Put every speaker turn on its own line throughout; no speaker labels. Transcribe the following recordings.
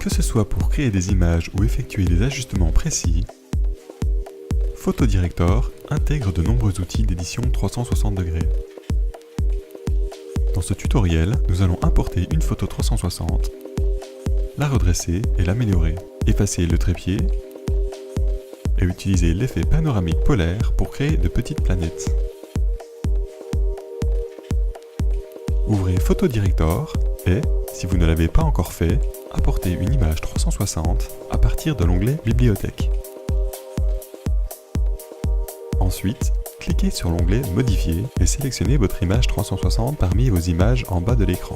Que ce soit pour créer des images ou effectuer des ajustements précis, Photodirector intègre de nombreux outils d'édition 360 degrés. Dans ce tutoriel, nous allons importer une photo 360, la redresser et l'améliorer, effacer le trépied et utiliser l'effet panoramique polaire pour créer de petites planètes. Ouvrez Photodirector et, si vous ne l'avez pas encore fait, apportez une image 360 à partir de l'onglet Bibliothèque. Ensuite, cliquez sur l'onglet Modifier et sélectionnez votre image 360 parmi vos images en bas de l'écran.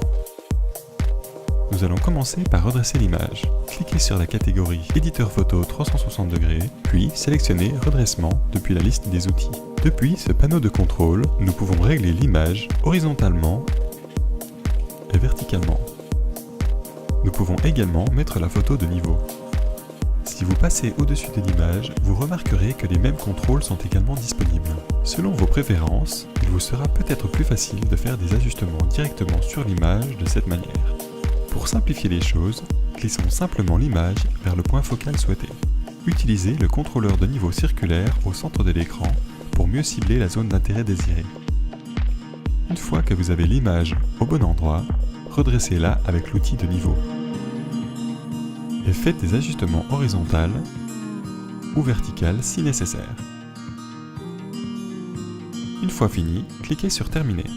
Nous allons commencer par redresser l'image. Cliquez sur la catégorie Éditeur photo 360 degrés, puis sélectionnez Redressement depuis la liste des outils. Depuis ce panneau de contrôle, nous pouvons régler l'image horizontalement et verticalement. Nous pouvons également mettre la photo de niveau. Si vous passez au-dessus de l'image, vous remarquerez que les mêmes contrôles sont également disponibles. Selon vos préférences, il vous sera peut-être plus facile de faire des ajustements directement sur l'image de cette manière. Pour simplifier les choses, glissons simplement l'image vers le point focal souhaité. Utilisez le contrôleur de niveau circulaire au centre de l'écran pour mieux cibler la zone d'intérêt désirée. Une fois que vous avez l'image au bon endroit, redressez-la avec l'outil de niveau. Et faites des ajustements horizontaux ou verticaux si nécessaire. Une fois fini, cliquez sur Terminer.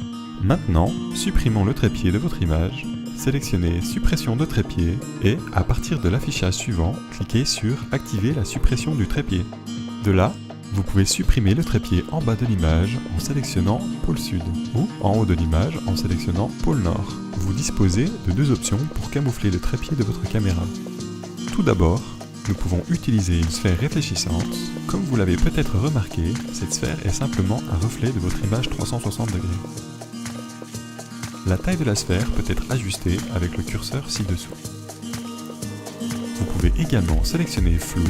Maintenant, supprimons le trépied de votre image, sélectionnez Suppression de trépied et, à partir de l'affichage suivant, cliquez sur Activer la suppression du trépied. De là, vous pouvez supprimer le trépied en bas de l'image en sélectionnant Pôle Sud ou en haut de l'image en sélectionnant Pôle Nord. Vous disposez de deux options pour camoufler le trépied de votre caméra. Tout d'abord, nous pouvons utiliser une sphère réfléchissante. Comme vous l'avez peut-être remarqué, cette sphère est simplement un reflet de votre image 360 degrés. La taille de la sphère peut être ajustée avec le curseur ci-dessous. Vous pouvez également sélectionner Flou.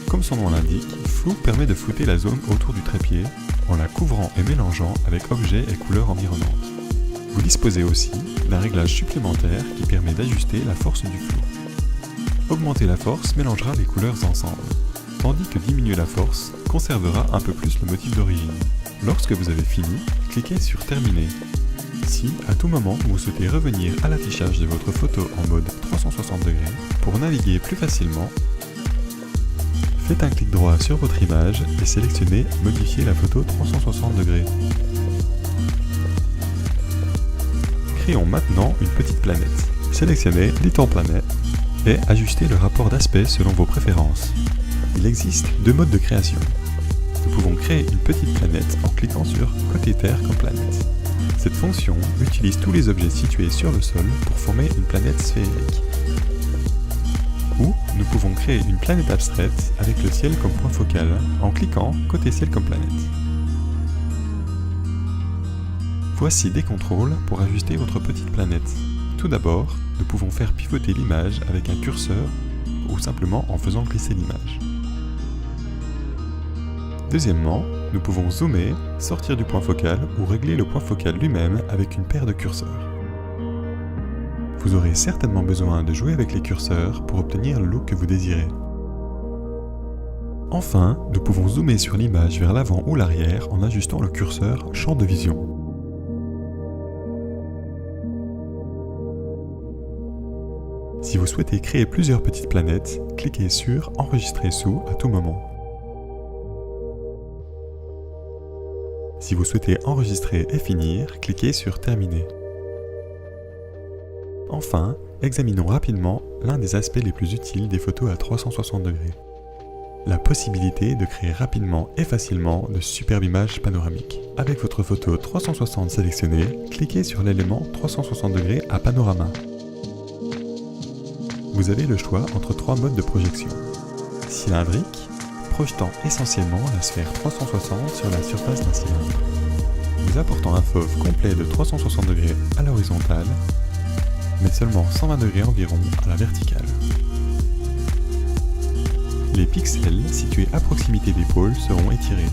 Comme son nom l'indique, Flou permet de flouter la zone autour du trépied en la couvrant et mélangeant avec objets et couleurs environnantes. Vous disposez aussi d'un réglage supplémentaire qui permet d'ajuster la force du flou. Augmenter la force mélangera les couleurs ensemble, tandis que diminuer la force conservera un peu plus le motif d'origine. Lorsque vous avez fini, cliquez sur Terminer. Si, à tout moment, vous souhaitez revenir à l'affichage de votre photo en mode 360 degrés, pour naviguer plus facilement, faites un clic droit sur votre image et sélectionnez Modifier la photo 360 degrés. Créons maintenant une petite planète. Sélectionnez Little Planet et ajustez le rapport d'aspect selon vos préférences. Il existe deux modes de création. Nous pouvons créer une petite planète en cliquant sur Côté Terre comme planète. Cette fonction utilise tous les objets situés sur le sol pour former une planète sphérique. Ou nous pouvons créer une planète abstraite avec le ciel comme point focal en cliquant Côté Ciel comme planète. Voici des contrôles pour ajuster votre petite planète. Tout d'abord, nous pouvons faire pivoter l'image avec un curseur ou simplement en faisant glisser l'image. Deuxièmement, nous pouvons zoomer, sortir du point focal ou régler le point focal lui-même avec une paire de curseurs. Vous aurez certainement besoin de jouer avec les curseurs pour obtenir le look que vous désirez. Enfin, nous pouvons zoomer sur l'image vers l'avant ou l'arrière en ajustant le curseur champ de vision. Si vous souhaitez créer plusieurs petites planètes, cliquez sur Enregistrer sous à tout moment. Si vous souhaitez enregistrer et finir, cliquez sur Terminer. Enfin, examinons rapidement l'un des aspects les plus utiles des photos à 360 degrés. La possibilité de créer rapidement et facilement de superbes images panoramiques. Avec votre photo 360 sélectionnée, cliquez sur l'élément 360 degrés à panorama. Vous avez le choix entre trois modes de projection. Cylindrique, projetant essentiellement la sphère 360 sur la surface d'un cylindre. Vous apportant un fauve complet de 360 degrés à l'horizontale, mais seulement 120 degrés environ à la verticale. Les pixels situés à proximité des pôles seront étirés.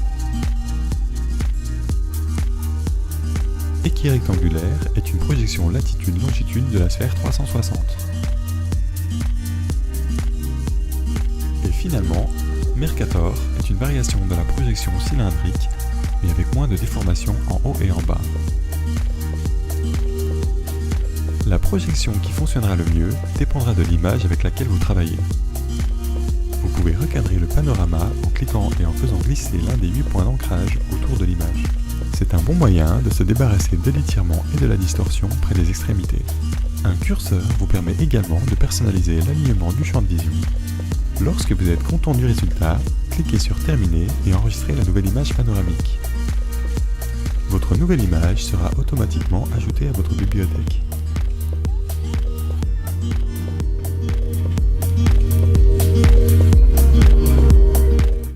Équirectangulaire est une projection latitude-longitude de la sphère 360. Finalement, Mercator est une variation de la projection cylindrique, mais avec moins de déformation en haut et en bas. La projection qui fonctionnera le mieux dépendra de l'image avec laquelle vous travaillez. Vous pouvez recadrer le panorama en cliquant et en faisant glisser l'un des 8 points d'ancrage autour de l'image. C'est un bon moyen de se débarrasser de l'étirement et de la distorsion près des extrémités. Un curseur vous permet également de personnaliser l'alignement du champ de vision. Lorsque vous êtes content du résultat, cliquez sur Terminer et enregistrez la nouvelle image panoramique. Votre nouvelle image sera automatiquement ajoutée à votre bibliothèque.